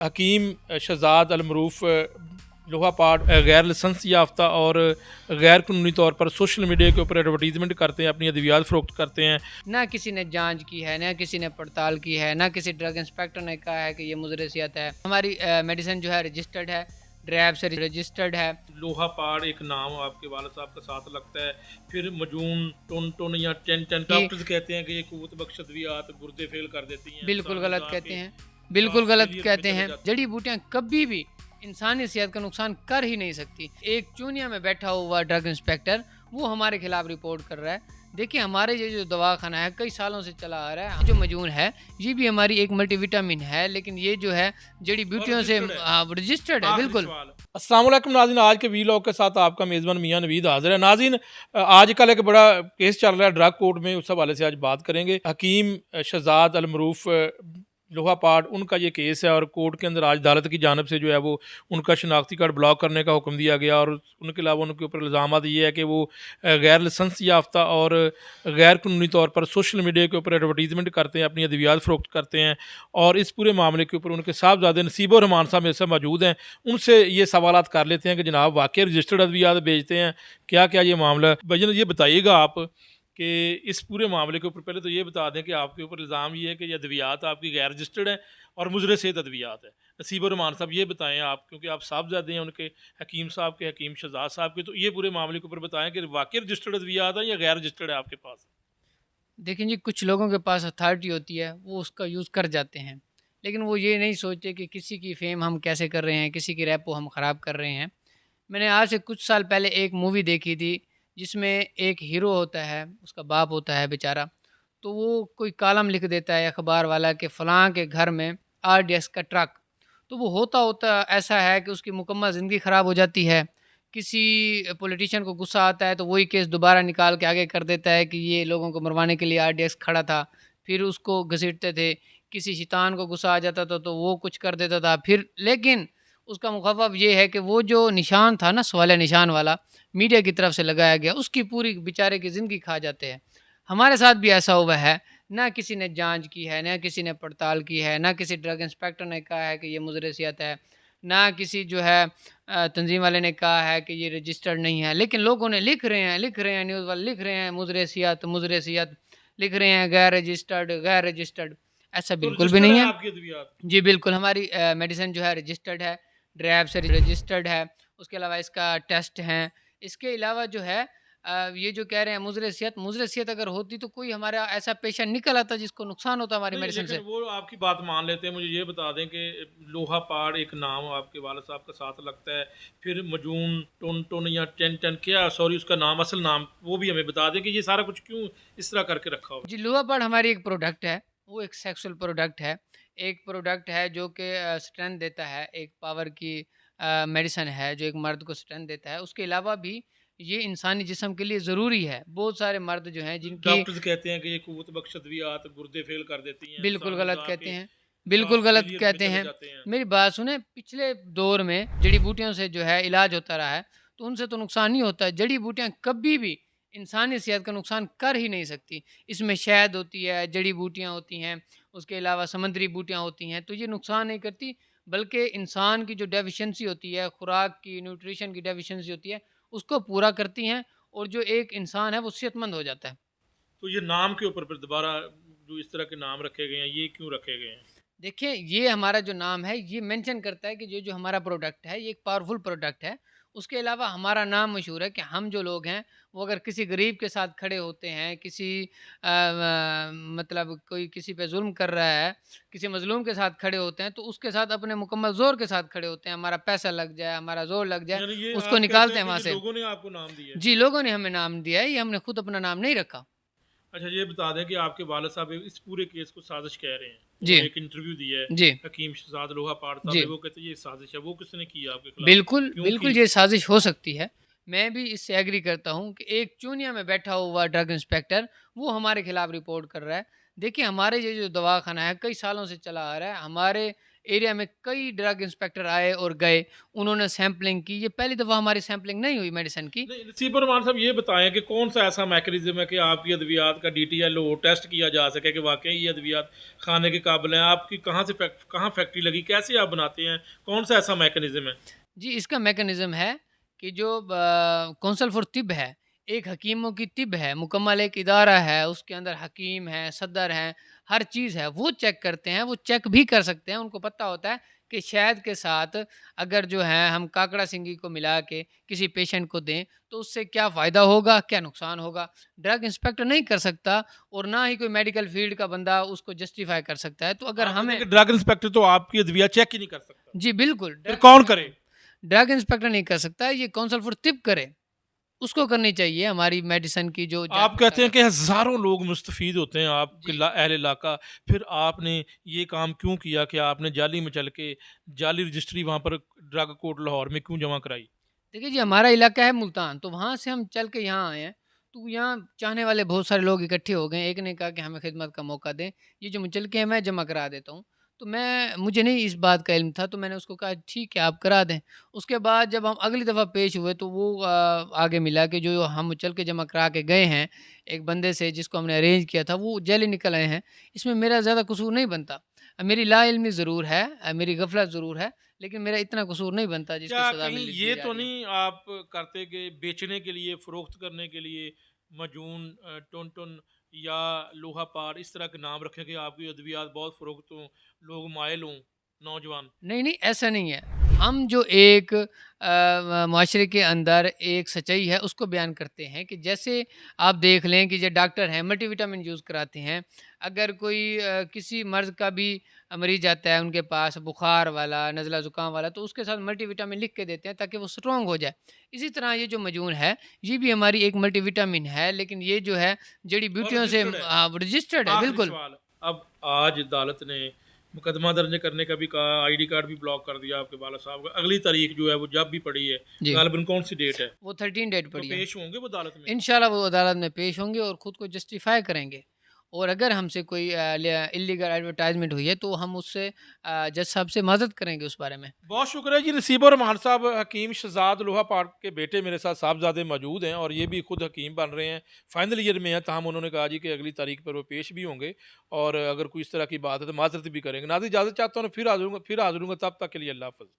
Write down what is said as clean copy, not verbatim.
हकीम शहजाद अलमरूफ लोहापाट गैर लाइसेंस याफ्ता और गैर कानूनी तौर पर सोशल मीडिया के ऊपर एडवर्टीजमेंट करते हैं, अपनी अद्वियात फ़रोख्त करते हैं। ना किसी ने जांच की है, ना किसी ने पड़ताल की है, ना किसी ड्रग इंस्पेक्टर ने कहा है कि ये मुदरसियत है। हमारी मेडिसिन जो है रजिस्टर्ड है, ड्रैब से रजिस्टर्ड है। लोहापाड़ एक नाम आपके वालिद साहब का साथ लगता है, फिर मजून टुन टुन या टेन टेन ये डॉक्टर्स कहते हैं कि ये कुव्वत बख्श अद्वियात गुर्दे फेल कर देती हैं, बिल्कुल सारे गलत जा कहते के हैं, बिल्कुल गलत फेलियर में कहते चले हैं। जाते जड़ी बूटियाँ कभी भी इंसानी सेहत का नुकसान कर ही नहीं सकती। एक चूनिया में बैठा हुआ ड्रग इंस्पेक्टर वो हमारे खिलाफ रिपोर्ट कर रहा है। देखिए हमारे ये जो दवाखाना है कई सालों से चला आ रहा है। जो मजून है ये भी हमारी एक मल्टीविटामिन है, लेकिन ये जो है जड़ी और बूटियों से रजिस्टर्ड है। रजिस्टर्ड है। आखिरी बिल्कुल सवाल। अस्सलाम वालेकुम नाज़रीन, आज के वीलॉग के साथ आपका मेज़बान मियां नवीद हाजिर है। नाज़रीन, आजकल एक बड़ा केस चल रहा है ड्रग कोर्ट में, उस हवाले से आज बात करेंगे। हकीम शहजाद अलमरूफ लोहापाट उनका ये केस है और कोर्ट के अंदर आज अदालत की जानब से जो है वो उनका शनाख्ती कार्ड ब्लॉक करने का हुक्म दिया गया और उनके अलावा उनके ऊपर इल्ज़ाम ये है कि वो गैर लाइसेंस याफ्ता और गैर कानूनी तौर पर सोशल मीडिया के ऊपर एडवर्टीजमेंट करते हैं, अपनी अद्वियात फ़रोख्त करते हैं। और इस पूरे मामले के ऊपर उनके साहबजादे नसीब और रहमान साहब मेरे साथ मौजूद हैं, उनसे ये सवालात कर लेते हैं कि जनाब वाकई रजिस्टर्ड अद्वियात बेचते हैं, क्या क्या ये मामला है। भाईजान ये बताइएगा आप कि इस पूरे मामले के ऊपर पहले तो ये बता दें कि आपके ऊपर इल्ज़ाम ये है कि ये अद्वियात आपकी गैर रजिस्टर्ड है और मुजर सेहत अद्वियात है। नसीब और रहमान साहब ये बताएं आप, क्योंकि आप साहबजादे हैं उनके, हकीम साहब के, हकीम शहजाद साहब के, तो ये पूरे मामले के ऊपर बताएं कि वाकई रजिस्टर्ड अद्वियात है या गैर रजिस्टर्ड है आपके पास। देखिए जी, कुछ लोगों के पास अथॉरिटी होती है वो उसका यूज़ कर जाते हैं, लेकिन वो ये नहीं सोचते कि किसी की फेम हम कैसे कर रहे हैं, किसी की रैपो हम ख़राब कर रहे हैं। मैंने आज से कुछ साल पहले एक मूवी देखी थी जिसमें एक हीरो होता है, उसका बाप होता है बेचारा, तो वो कोई कॉलम लिख देता है अखबार वाला कि फ़लाँ के घर में आरडीएक्स का ट्रक। तो वो होता ऐसा है कि उसकी मुकम्मल ज़िंदगी ख़राब हो जाती है। किसी पॉलिटिशियन को गुस्सा आता है तो वही केस दोबारा निकाल के आगे कर देता है कि ये लोगों को मरवाने के लिए आरडीएक्स खड़ा था, फिर उसको घसीटते थे। किसी शैतान को गुस्सा आ जाता था तो वो कुछ कर देता था फिर, लेकिन उसका मुखफ़्फ़ ये है कि वो जो निशान था ना, सवालिया निशान वाला, मीडिया की तरफ से लगाया गया, उसकी पूरी बेचारे की ज़िंदगी खा जाते हैं। हमारे साथ भी ऐसा हुआ है, ना किसी ने जांच की है, ना किसी ने पड़ताल की है, ना किसी ड्रग इंस्पेक्टर ने कहा है कि ये मुदरसियत है, ना किसी जो है तंजीम वाले ने कहा है कि ये रजिस्टर्ड नहीं है। लेकिन लोगों ने लिख रहे हैं, न्यूज़ वाले लिख रहे हैं मुदरसियत मुदरसियत, लिख रहे हैं गैर रजिस्टर्ड गैर रजिस्टर्ड। ऐसा तो बिल्कुल भी रजिस्टर्ड नहीं है है। आपकी अद्वियात। जी बिल्कुल, हमारी मेडिसिन जो है रजिस्टर्ड है, ड्रैब से रजिस्टर्ड है, उसके अलावा इसका टेस्ट हैं। इसके अलावा जो है ये जो कह रहे हैं मुज़र सेहत अगर होती तो कोई हमारा ऐसा पेशेंट निकल आता जिसको नुकसान होता हमारी नहीं, मेडिसिन लेकिन से। वो आपकी बात मान लेते हैं। मुझे ये बता दें कि लोहापाड़ एक नाम आपके वालिद साहब का साथ लगता है, फिर मजून टुन टुन या टेन टेन क्या, सॉरी उसका नाम, असल नाम वो भी हमें बता दें कि ये सारा कुछ क्यों इस तरह करके रखा हुआ जी, लोहापड़ हमारी एक प्रोडक्ट है, वो एक सेक्सुअल प्रोडक्ट है। एक प्रोडक्ट है जो कि स्ट्रेंथ देता है, एक पावर की मेडिसिन है जो एक मर्द को स्ट्रेंथ देता है। उसके अलावा भी ये इंसानी जिस्म के लिए ज़रूरी है। बहुत सारे मर्द जो हैं है। जिनकी डॉक्टर्स कहते हैं कि ये कुव्वत बख्श अद्वियात गुर्दे फेल कर देती हैं, बिल्कुल सारे गलत जा कहते के हैं, बिल्कुल गलत फेलियर में कहते चले हैं। जाते हैं। मेरी बात सुनें, पिछले दौर में जड़ी-बूटियों से जो है इलाज होता रहा है, तो उनसे तो नुकसान नहीं होता है। जड़ी-बूटियाँ कभी भी इंसानी सेहत का नुकसान कर ही नहीं सकती। इसमें शहद होती है, जड़ी-बूटियाँ होती हैं, उसके अलावा समुद्री बूटियाँ होती हैं, तो ये नुकसान नहीं करती, बल्कि इंसान की जो डेफ़िशिएंसी होती है, खुराक की, न्यूट्रिशन की डेफ़िशिएंसी होती है, उसको पूरा करती हैं और जो एक इंसान है, वो सेहतमंद हो जाता है। तो ये नाम के ऊपर फिर दोबारा जो इस तरह के नाम रखे गए हैं, ये क्यों रखे गए हैं? देखिए, ये हमारा जो नाम है, ये मेंशन करता है कि ये जो हमारा प्रोडक्ट है, ये एक पावरफुल प्रोडक्ट है। उसके अलावा हमारा नाम मशहूर है कि हम जो लोग हैं, वो अगर किसी गरीब के साथ खड़े होते हैं, किसी मतलब कोई किसी पे ज़ुल्म कर रहा है, किसी मज़लूम के साथ खड़े होते हैं, तो उसके साथ अपने मुकम्मल ज़ोर के साथ खड़े होते हैं। हमारा पैसा लग जाए, हमारा ज़ोर लग जाए, यानी ये उसको आप कहते निकालते हैं हैं कि वहाँ ये से। लोगों ने आपको नाम दिया है। जी, लोगों ने हमें नाम दिया है, ये हमने खुद अपना नाम नहीं रखा। अच्छा, ये बता दें कि आपके वालिद साहब इस पूरे केस को साजिश कह रहे हैं। जी, उन्होंने एक इंटरव्यू दिया है, जी, हकीम शहजाद लोहापाड़ साहब जी। ने, वो कहते हैं ये साजिश है। वो किसने की है आपके खिलाफ, बिल्कुल, क्यों की? बिल्कुल ये साज़िश हो सकती है। मैं भी इससे एग्री करता हूँ कि एक चूनिया में बैठा हुआ ड्रग इंस्पेक्टर वो हमारे खिलाफ रिपोर्ट कर रहा है। देखिए हमारे ये जो दवाखाना है कई सालों से चला आ रहा है। हमारे एरिया में कई ड्रग इंस्पेक्टर आए और गए, उन्होंने सैंपलिंग की। ये पहली दफ़ा हमारी सैंपलिंग नहीं हुई मेडिसिन की। नहीं, नसीब रहमान साहब ये बताएं कि कौन सा ऐसा मैकेनिज्म है कि आपकी अद्वियात का DTL हो, टेस्ट किया जा सके कि वाकई ये अद्वियात खाने के काबिल हैं? आपकी कहाँ फैक्ट्री लगी, कैसे आप बनाते हैं, कौन सा ऐसा मैकेनिज्म है? जी, इसका मैकेनिज़्म है कि जो कौंसल फॉर तिब है, एक हकीमों की तिब है, मुकम्मल एक इदारा है, उसके अंदर हकीम हैं, सदर हैं, हर चीज़ है, वो चेक करते हैं, वो चेक भी कर सकते हैं। उनको पता होता है कि शहद के साथ अगर जो है हम काकड़ा सिंगी को मिला के किसी पेशेंट को दें, तो उससे क्या फ़ायदा होगा, क्या नुकसान होगा। ड्रग इंस्पेक्टर नहीं कर सकता और ना ही कोई मेडिकल फ़ील्ड का बंदा उसको जस्टिफ़ाई कर सकता है। तो अगर आप कहते हमें हैं कि ड्रग इंस्पेक्टर तो आपकी अद्वियात चेक ही नहीं कर सकता, जी, बिल्कुल, फिर कौन करे? ड्रग इंस्पेक्टर नहीं कर सकता, ये कौंसल फॉर तिब करे, उसको करनी चाहिए हमारी मेडिसिन की जो जाँच आप कहते हैं पड़ताल कि हज़ारों लोग मुस्तफ़ीद होते हैं आपके जी। अहल इलाका, फिर आपने ये काम क्यों किया कि आपने जाली में चल के जाली रजिस्ट्री वहाँ पर ड्रग कोर्ट लाहौर में क्यों जमा कराई? देखिए जी, हमारा इलाका है मुल्तान, तो वहाँ से हम चल के यहाँ आए हैं, तो यहाँ चाहने वाले बहुत सारे लोग इकट्ठे हो गए। एक ने कहा कि हमें खिदमत का मौका दें, ये जो मुचलके हैं मैं जमा करा देता हूँ। तो मुझे नहीं इस बात का इल्म था, तो मैंने उसको कहा ठीक है आप करा दें। उसके बाद जब हम अगली दफ़ा पेश हुए तो वो आगे मिला कि जो हम मुचलके जमा करा के गए हैं, एक बंदे से जिसको हमने अरेंज किया था वो जेल निकल आए हैं। इसमें मेरा ज़्यादा कसूर नहीं बनता। मेरी लाइल्मी ज़रूर है, मेरी गफ़लत ज़रूर है, लेकिन मेरा इतना कसूर नहीं बनता जिसकी क्या सज़ा कहीं मिल दी ये जा तो रही है। नहीं आप करते कि बेचने के लिए, फ़रोख्त करने के लिए मजून, टुन-टुन या लोहा पार इस तरह के नाम रखें कि आपकी अद्वियात बहुत फ़रोख्त हों, लोग मायल हों, नौजवान? नहीं, नहीं, ऐसा नहीं है। हम जो एक माशरे के अंदर एक सच्चाई है, उसको बयान करते हैं कि जैसे आप देख लें कि जो डॉक्टर हैं, मल्टीविटामिन यूज़ कराते हैं। अगर कोई किसी मर्ज़ का भी मरीज़ आता है उनके पास, बुखार वाला, नज़ला ज़ुकाम वाला, तो उसके साथ मल्टीविटामिन लिख के देते हैं ताकि वो स्ट्रॉन्ग हो जाए। इसी तरह ये जो मजून है, ये भी हमारी एक मल्टीविटामिन है, लेकिन ये जो है और जड़ी-बूटियों से रजिस्टर्ड है। रजिस्टर्ड है, आखिरी बिल्कुल। सवाल, अब आज अदालत ने मुकदमा दर्ज करने का भी कहा, ID कार्ड भी ब्लॉक कर दिया आपके वाला साहब का। अगली तारीख जो है वो जब भी पड़ी है, जी, गालिबन कौन सी डेट है? वो 13 डेट तो पड़ी है। पेश होंगे वो अदालत में? इंशाल्लाह वो अदालत में पेश होंगे और ख़ुद को जस्टिफ़ाई करेंगे। और अगर हमसे कोई इल्लीगल एडवर्टाइज़मेंट हुई है तो हम उससे जज साहब से मदद करेंगे उस बारे में। बहुत शुक्र है जी। नसीब और रहमान साहब, हकीम शहजाद लोहा पार्क के बेटे मेरे साथ साहबजादे मौजूद हैं और ये भी खुद हकीम बन रहे हैं, फाइनल ईयर में हैं। ताहम उन्होंने कहा जी कि अगली तारीख पर वो पेश भी होंगे और अगर कोई इस तरह की बात है तो माजरत भी करेंगे। नाज़रीन इजाज़त चाहता हूँ, फिर हाज़िर होऊँगा, तब तक के लिए अल्लाह हाफ़िज़।